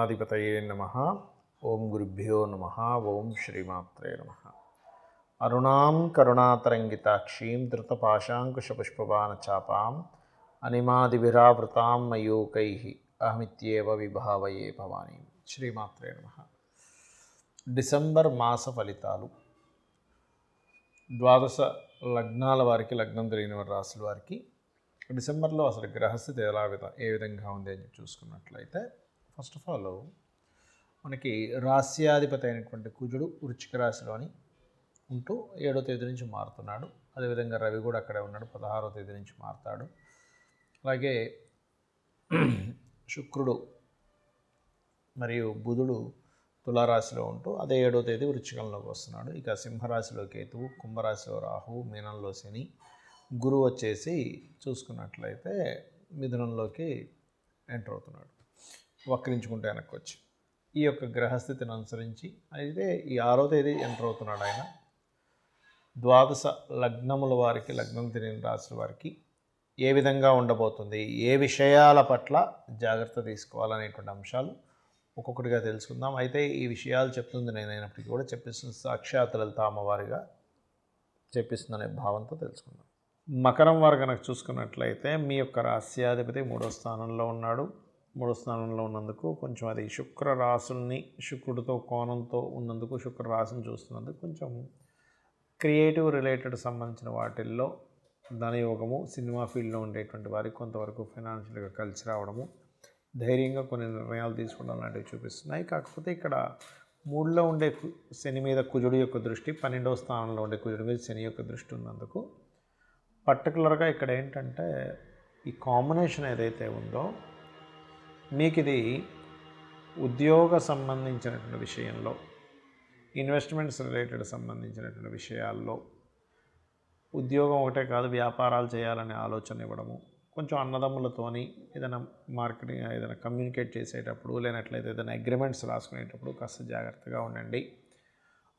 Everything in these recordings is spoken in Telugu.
గణాధిపతయే నమః. ఓం గురుభ్యో నమః. ఓం శ్రీమాత్రే నమః. అరుణాం కరుణాతరంగితాక్షీం ధృతపాశాంకుశపుష్పబాణచాపాం అనిమాదిభిరావృతాం మయూకైః అహమిత్యేవ విభావయే భవానీ. శ్రీమాత్రే నమః. డిసెంబర్ మాస ఫలితాలు. ద్వాదశ లగ్నాల వారికి, లగ్నం తెలియని రాశుల వారికి డిసెంబర్లో అసలు గ్రహస్థితి ఏ విధంగా ఉంది అని చూసుకున్నట్లయితే, ఫస్ట్ ఆఫ్ ఆల్ మనకి రాస్యాధిపతి అయినటువంటి కుజుడు వృశ్చిక రాశిలోని ఉంటూ 7వ తేదీ నుంచి మారుతున్నాడు. అదేవిధంగా రవి కూడా అక్కడే ఉన్నాడు, 16వ తేదీ నుంచి మారుతాడు. అలాగే శుక్రుడు మరియు బుధుడు తులారాశిలో ఉంటూ అదే 7వ తేదీ వృశ్చికంలోకి వస్తున్నాడు. ఇక సింహరాశిలో కేతువు, కుంభరాశిలో రాహువు, మీనంలో శని, గురువు వచ్చేసి చూసుకున్నట్లయితే మిథునంలోకి ఎంటర్ అవుతున్నాడు, వక్రించుకుంటే వెనక్కి వచ్చి. ఈ యొక్క గ్రహస్థితిని అనుసరించి అయితే ఈ 6వ తేదీ ఎంటర్ అవుతున్నాడు ఆయన. ద్వాదశ లగ్నముల వారికి, లగ్నం తెలియని రాశుల వారికి ఏ విధంగా ఉండబోతుంది, ఏ విషయాల పట్ల జాగ్రత్త తీసుకోవాలనేటువంటి అంశాలు ఒక్కొక్కటిగా తెలుసుకుందాం. అయితే ఈ విషయాలు చెప్తుంది నేనైనప్పటికీ కూడా చెప్పిస్తుంది సాక్షాత్ లలిత అమ్మవారిగా చెప్పిస్తుందనే భావంతో తెలుసుకుందాం. మకరం వారు కనుక చూసుకున్నట్లయితే మీ యొక్క రాస్యాధిపతి 3వ స్థానంలో ఉన్నాడు. 3వ స్థానంలో ఉన్నందుకు కొంచెం అది శుక్ర రాశుల్ని శుక్రుడితో కోణంతో ఉన్నందుకు, శుక్ర రాశిని చూస్తున్నందుకు కొంచెం క్రియేటివ్ రిలేటెడ్ సంబంధించిన వాటిల్లో ధనయోగము, సినిమా ఫీల్డ్లో ఉండేటువంటి వారికి కొంతవరకు ఫైనాన్షియల్గా కలిసి రావడము, ధైర్యంగా కొన్ని నిర్ణయాలు తీసుకోవడం లాంటివి చూపిస్తున్నాయి. కాకపోతే ఇక్కడ 3లో ఉండే శని మీద కుజుడి యొక్క దృష్టి, 12వ స్థానంలో ఉండే కుజుడి మీద శని యొక్క దృష్టి ఉన్నందుకు పర్టికులర్గా ఇక్కడ ఏంటంటే ఈ కాంబినేషన్ ఏదైతే ఉందో మీకు ఇది ఉద్యోగ సంబంధించినటువంటి విషయంలో, ఇన్వెస్ట్మెంట్స్ రిలేటెడ్ సంబంధించినటువంటి విషయాల్లో, ఉద్యోగం ఒకటే కాదు వ్యాపారాలు చేయాలనే ఆలోచన ఇవ్వడము, కొంచెం అన్నదమ్ములతోని ఏదైనా మార్కెటింగ్, ఏదైనా కమ్యూనికేట్ చేసేటప్పుడు, లేనట్లయితే ఏదైనా అగ్రిమెంట్స్ రాసుకునేటప్పుడు కాస్త జాగ్రత్తగా ఉండండి.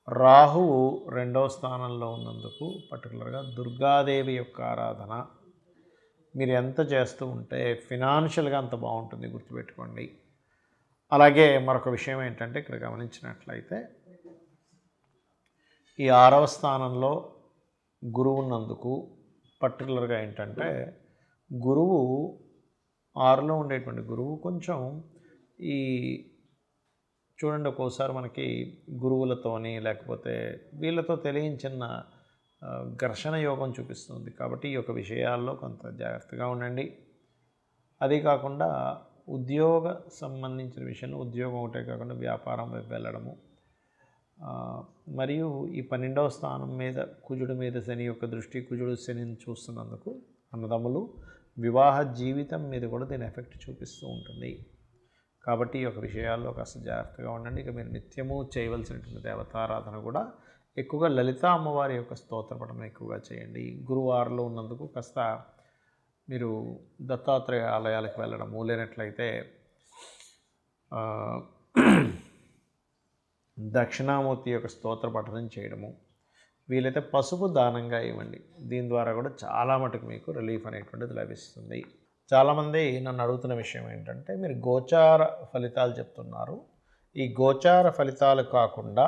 రాహువు 2వ స్థానంలో ఉన్నందుకు పర్టికులర్గా దుర్గాదేవి యొక్క ఆరాధన మీరు ఎంత చేస్తూ ఉంటే ఫినాన్షియల్గా అంత బాగుంటుంది, గుర్తుపెట్టుకోండి. అలాగే మరొక విషయం ఏంటంటే ఇక్కడ గమనించినట్లయితే ఈ 6వ స్థానంలో గురువు ఉన్నందుకు పర్టికులర్గా ఏంటంటే గురువు 6లో ఉండేటువంటి గురువు కొంచెం ఈ చూడండి, ఒక్కోసారి మనకి గురువులతోని లేకపోతే వీళ్ళతో తెలియని చిన్న ఘర్షణ యోగం చూపిస్తుంది. కాబట్టి ఈ యొక్క విషయాల్లో కొంత జాగ్రత్తగా ఉండండి. అది కాకుండా ఉద్యోగ సంబంధించిన విషయంలో ఉద్యోగం ఒకటే కాకుండా వ్యాపారం వైపు వెళ్ళడము, మరియు ఈ 12వ స్థానం మీద కుజుడి మీద శని యొక్క దృష్టి, కుజుడు శనిని చూస్తున్నందుకు అన్నదమ్ములు, వివాహ జీవితం మీద కూడా దీని ఎఫెక్ట్ చూపిస్తూ ఉంటుంది. కాబట్టి ఈ యొక్క విషయాల్లో కాస్త జాగ్రత్తగా ఉండండి. ఇక మీరు నిత్యము చేయవలసినటువంటి దేవతారాధన కూడా ఎక్కువగా లలిత అమ్మవారి యొక్క స్తోత్రపఠం ఎక్కువగా చేయండి. గురువారంలో ఉన్నందుకు కాస్త మీరు దత్తాత్రేయ ఆలయాలకు వెళ్ళడము, లేనట్లయితే దక్షిణామూర్తి యొక్క స్తోత్ర పఠనం చేయడము, వీలైతే పసుపు దానంగా ఇవ్వండి. దీని ద్వారా కూడా చాలా మటుకు మీకు రిలీఫ్ అనేటువంటిది లభిస్తుంది. చాలామంది నన్ను అడుగుతున్న విషయం ఏంటంటే మీరు గోచార ఫలితాలు చెప్తున్నారు, ఈ గోచార ఫలితాలు కాకుండా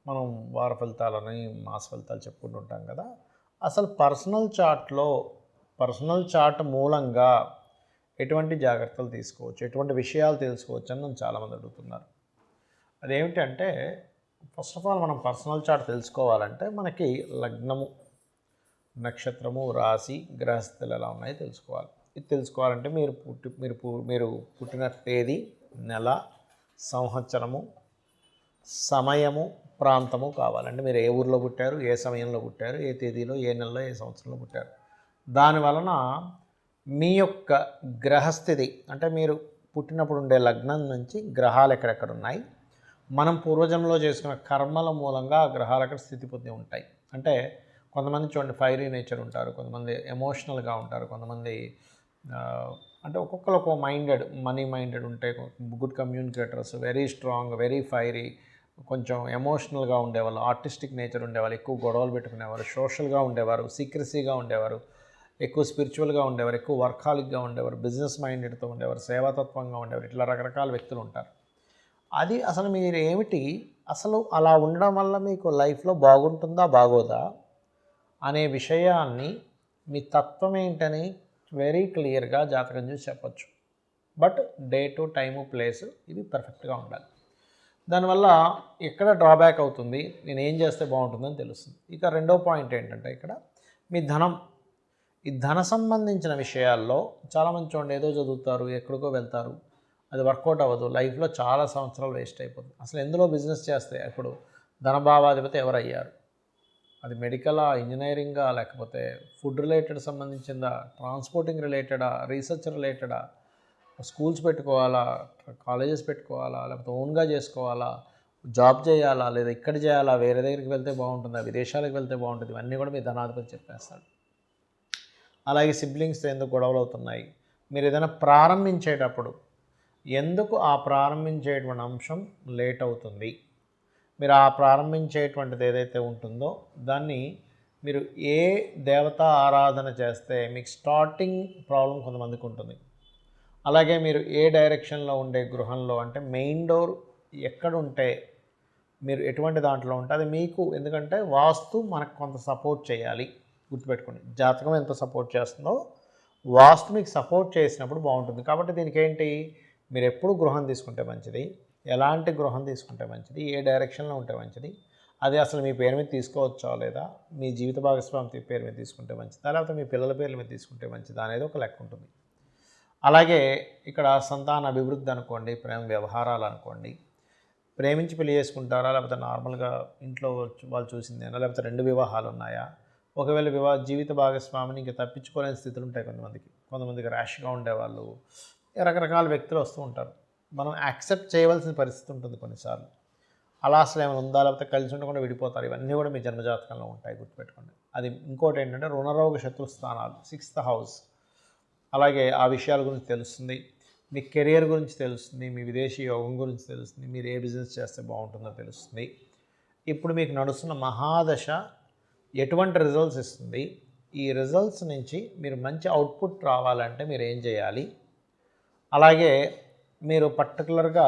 మనం వార ఫలితాలని, మాస ఫలితాలు చెప్పుకుంటుంటాం కదా, అసలు పర్సనల్ చార్ట్ మూలంగా ఎటువంటి జాగ్రత్తలు తీసుకోవచ్చు, ఎటువంటి విషయాలు తెలుసుకోవచ్చు అని నన్ను చాలామంది అడుగుతున్నారు. అదేమిటంటే ఫస్ట్ ఆఫ్ ఆల్ మనం పర్సనల్ చార్ట్ తెలుసుకోవాలంటే మనకి లగ్నము, నక్షత్రము, రాశి, గ్రహస్థితులు ఎలా ఉన్నాయో తెలుసుకోవాలి. ఇది తెలుసుకోవాలంటే మీరు పుట్టిన తేదీ, నెల, సంవత్సరము, సమయము, ప్రాంతము కావాలంటే మీరు ఏ ఊరిలో పుట్టారు, ఏ సమయంలో పుట్టారు, ఏ తేదీలో, ఏ నెలలో, ఏ సంవత్సరంలో పుట్టారు. దానివలన మీ యొక్క గ్రహస్థితి అంటే మీరు పుట్టినప్పుడు ఉండే లగ్నం నుంచి గ్రహాలు ఎక్కడెక్కడ ఉన్నాయి, మనం పూర్వజన్మలో చేసుకున్న కర్మల మూలంగా ఆ గ్రహాలు అక్కడ స్థితి పొంది ఉంటాయి. అంటే కొంతమంది చూడండి ఫైరీ నేచర్ ఉంటారు, కొంతమంది ఎమోషనల్గా ఉంటారు, కొంతమంది అంటే ఒక్కొక్కరు ఒక్కో మనీ మైండెడ్ ఉంటే, good communicators, very strong, very fiery, కొంచెం ఎమోషనల్గా ఉండేవాళ్ళు, ఆర్టిస్టిక్ నేచర్ ఉండేవాళ్ళు, ఎక్కువ గొడవలు పెట్టుకునేవారు, సోషల్గా ఉండేవారు, సీక్రసీగా ఉండేవారు, ఎక్కువ స్పిరిచువల్గా ఉండేవారు, ఎక్కువ వర్కాలిక్గా ఉండేవారు, బిజినెస్ మైండెడ్తో ఉండేవారు, సేవాతత్వంగా ఉండేవారు, ఇట్లా రకరకాల వ్యక్తులు ఉంటారు. అది అసలు మీరు ఏమిటి, అసలు అలా ఉండడం వల్ల మీకు లైఫ్లో బాగుంటుందా బాగోదా అనే విషయాన్ని మీ తత్వం ఏంటని వెరీ క్లియర్గా జాతకం చూసి చెప్పచ్చు. బట్ డేటు, టైము, ప్లేసు ఇవి పర్ఫెక్ట్గా ఉండాలి. దానివల్ల ఎక్కడ డ్రాబ్యాక్ అవుతుంది, నేను ఏం చేస్తే బాగుంటుందని తెలుస్తుంది. ఇక రెండో పాయింట్ ఏంటంటే ఇక్కడ మీ ధనం, ఈ ధన సంబంధించిన విషయాల్లో చాలామంది చూడండి ఏదో చదువుతారు, ఎక్కడికో వెళ్తారు, అది వర్కౌట్ అవ్వదు, లైఫ్లో చాలా సంవత్సరాలు వేస్ట్ అయిపోతుంది. అసలు ఎందులో బిజినెస్ చేస్తే ఇప్పుడు ధనభావాధిపతి ఎవరయ్యారు, అది మెడికలా, ఇంజనీరింగా, లేకపోతే ఫుడ్ రిలేటెడ్ సంబంధించిందా, ట్రాన్స్పోర్టింగ్ రిలేటెడా, రీసెర్చ్ రిలేటెడా, స్కూల్స్ పెట్టుకోవాలా, కాలేజెస్ పెట్టుకోవాలా, లేకపోతే ఓన్గా చేసుకోవాలా, జాబ్ చేయాలా, లేదా ఇక్కడ చేయాలా, వేరే దగ్గరికి వెళ్తే బాగుంటుందా, విదేశాలకు వెళ్తే బాగుంటుంది, ఇవన్నీ కూడా మీ ధనాధిపతి చెప్పేస్తాడు. అలాగే సిబ్లింగ్స్తో ఎందుకు గొడవలు అవుతున్నాయి, మీరు ఏదైనా ప్రారంభించేటప్పుడు ఎందుకు ఆ ప్రారంభించేటువంటి అంశం లేట్ అవుతుంది, మీరు ఆ ప్రారంభించేటువంటిది ఏదైతే ఉంటుందో దాన్ని మీరు ఏ దేవతా ఆరాధన చేస్తే మీకు స్టార్టింగ్ ప్రాబ్లం కొంతమందికి ఉంటుంది. అలాగే మీరు ఏ డైరెక్షన్లో ఉండే గృహంలో, అంటే మెయిన్ డోర్ ఎక్కడుంటే, మీరు ఎటువంటి దాంట్లో ఉంటే అది మీకు, ఎందుకంటే వాస్తు మనకు కొంత సపోర్ట్ చేయాలి. గుర్తుపెట్టుకోండి, జాతకం ఎంత సపోర్ట్ చేస్తుందో వాస్తు మీకు సపోర్ట్ చేసినప్పుడు బాగుంటుంది. కాబట్టి దీనికి ఏంటి, మీరు ఎప్పుడు గృహం తీసుకుంటే మంచిది, ఎలాంటి గృహం తీసుకుంటే మంచిది, ఏ డైరెక్షన్లో ఉంటే మంచిది, అది అసలు మీ పేరు మీద తీసుకోవచ్చా లేదా, మీ జీవిత భాగస్వామి పేరు మీద తీసుకుంటే మంచిదా, లేకపోతే మీ పిల్లల పేర్ల మీద తీసుకుంటే మంచిదా అనేది ఒక లెక్క ఉంటుంది. అలాగే ఇక్కడ సంతాన అభివృద్ధి అనుకోండి, ప్రేమ వ్యవహారాలు అనుకోండి, ప్రేమించి పెళ్లి చేసుకుంటారా, లేకపోతే నార్మల్గా ఇంట్లో వాళ్ళు చూసిందేనా, లేకపోతే 2 వివాహాలు ఉన్నాయా, ఒకవేళ జీవిత భాగస్వామిని ఇంకా తప్పించుకోలేని స్థితులు ఉంటాయి కొంతమందికి ర్యాష్గా ఉండేవాళ్ళు, రకరకాల వ్యక్తులు వస్తూ ఉంటారు. మనం యాక్సెప్ట్ చేయవలసిన పరిస్థితి ఉంటుంది కొన్నిసార్లు. అలా అసలు ఏమైనా ఉందా, లేకపోతే కలిసి ఉండకుండా విడిపోతారు, ఇవన్నీ కూడా మీ జన్మజాతకంలో ఉంటాయి, గుర్తుపెట్టుకోండి. అది ఇంకోటి ఏంటంటే రుణరోగ శత్రుస్థానాలు, 6th హౌస్, అలాగే ఆ విషయాల గురించి తెలుస్తుంది. మీ కెరియర్ గురించి తెలుస్తుంది, మీ విదేశీ యోగం గురించి తెలుస్తుంది, మీరు ఏ బిజినెస్ చేస్తే బాగుంటుందో తెలుస్తుంది. ఇప్పుడు మీకు నడుస్తున్న మహాదశ ఎటువంటి రిజల్ట్స్ ఇస్తుంది, ఈ రిజల్ట్స్ నుంచి మీరు మంచి అవుట్పుట్ రావాలంటే మీరు ఏం చేయాలి, అలాగే మీరు పర్టికులర్గా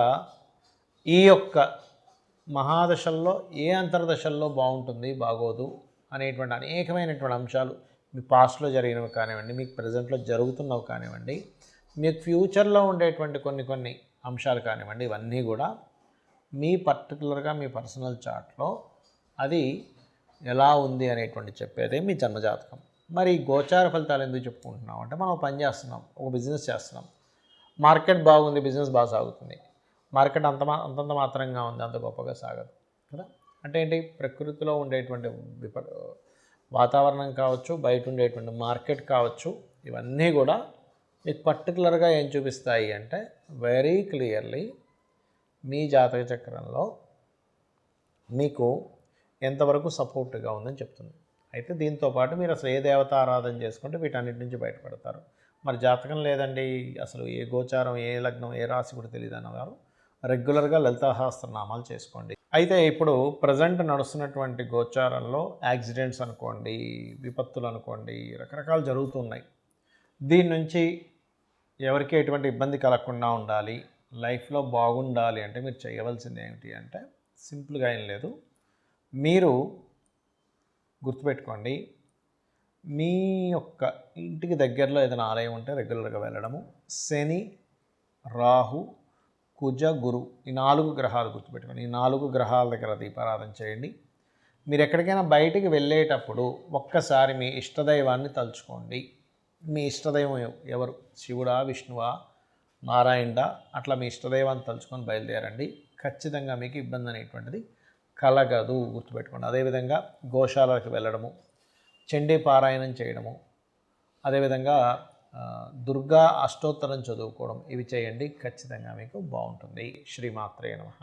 ఈ యొక్క మహాదశల్లో ఏ అంతర్దశల్లో బాగుంటుంది బాగోదు అనేటువంటి అనేకమైనటువంటి అంశాలు, మీ పాస్ట్లో జరిగినవి కానివ్వండి, మీకు ప్రజెంట్లో జరుగుతున్నవి కానివ్వండి, మీకు ఫ్యూచర్లో ఉండేటువంటి కొన్ని అంశాలు కానివ్వండి, ఇవన్నీ కూడా మీ పర్టికులర్గా మీ పర్సనల్ చార్ట్లో అది ఎలా ఉంది అనేటువంటి చెప్పేదే మీ జన్మజాతకం. మరి గోచార ఫలితాలు ఎందుకు చెప్పుకుంటున్నాం అంటే, మనం పని చేస్తున్నాం, ఒక బిజినెస్ చేస్తున్నాం, మార్కెట్ బాగుంది, బిజినెస్ బాగా సాగుతుంది, మార్కెట్ అంతంత మాత్రంగా ఉంది, అంత గొప్పగా సాగదు కదా. అంటే ఏంటి, ప్రకృతిలో ఉండేటువంటి వాతావరణం కావచ్చు, బయట ఉండేటువంటి మార్కెట్ కావచ్చు, ఇవన్నీ కూడా మీకు పర్టికులర్గా ఏం చూపిస్తాయి అంటే, వెరీ క్లియర్లీ మీ జాతక చక్రంలో మీకు ఎంతవరకు సపోర్ట్గా ఉందని చెప్తుంది. అయితే దీంతోపాటు మీరు అసలు ఏ దేవత ఆరాధన చేసుకుంటే వీటన్నిటి నుంచి బయటపడతారు. మరి జాతకం లేదండి, అసలు ఏ గోచారం, ఏ లగ్నం, ఏ రాశి కూడా తెలియదు అన్నవారు రెగ్యులర్గా లలితా సహస్రనామాలు చేసుకోండి. అయితే ఇప్పుడు ప్రజెంట్ నడుస్తున్నటువంటి గోచారంలో యాక్సిడెంట్స్ అనుకోండి, విపత్తులు అనుకోండి, రకరకాలు జరుగుతున్నాయి. దీని నుంచి ఎవరికి ఎటువంటి ఇబ్బంది కలగకుండా ఉండాలి, లైఫ్లో బాగుండాలి అంటే మీరు చేయవలసింది ఏమిటి అంటే, సింపుల్గా ఏం లేదు, మీరు గుర్తుపెట్టుకోండి, మీ యొక్క ఇంటికి దగ్గరలో ఏదైనా ఆలయం ఉంటే రెగ్యులర్గా వెళ్ళడము, శని, రాహు, కుజ, గురు, ఈ 4 గ్రహాలు గుర్తుపెట్టుకోండి, ఈ 4 గ్రహాల దగ్గర దీపారాధన చేయండి. మీరు ఎక్కడికైనా బయటికి వెళ్ళేటప్పుడు ఒక్కసారి మీ ఇష్టదైవాన్ని తలుచుకోండి. మీ ఇష్టదైవం ఎవరు, శివుడా, విష్ణువా, నారాయణుడా, అట్లా మీ ఇష్టదైవాన్ని తలుచుకొని బయలుదేరండి. ఖచ్చితంగా మీకు ఇబ్బంది అనేటువంటిది కలగదు, గుర్తుపెట్టుకోండి. అదేవిధంగా గోశాలకు వెళ్ళడము, చండీ పారాయణం చేయడము, అదేవిధంగా దుర్గా అష్టోత్తరం చదువుకోవడం, ఇవి చేయండి, ఖచ్చితంగా మీకు బాగుంటుంది. శ్రీమాత్రే నమః.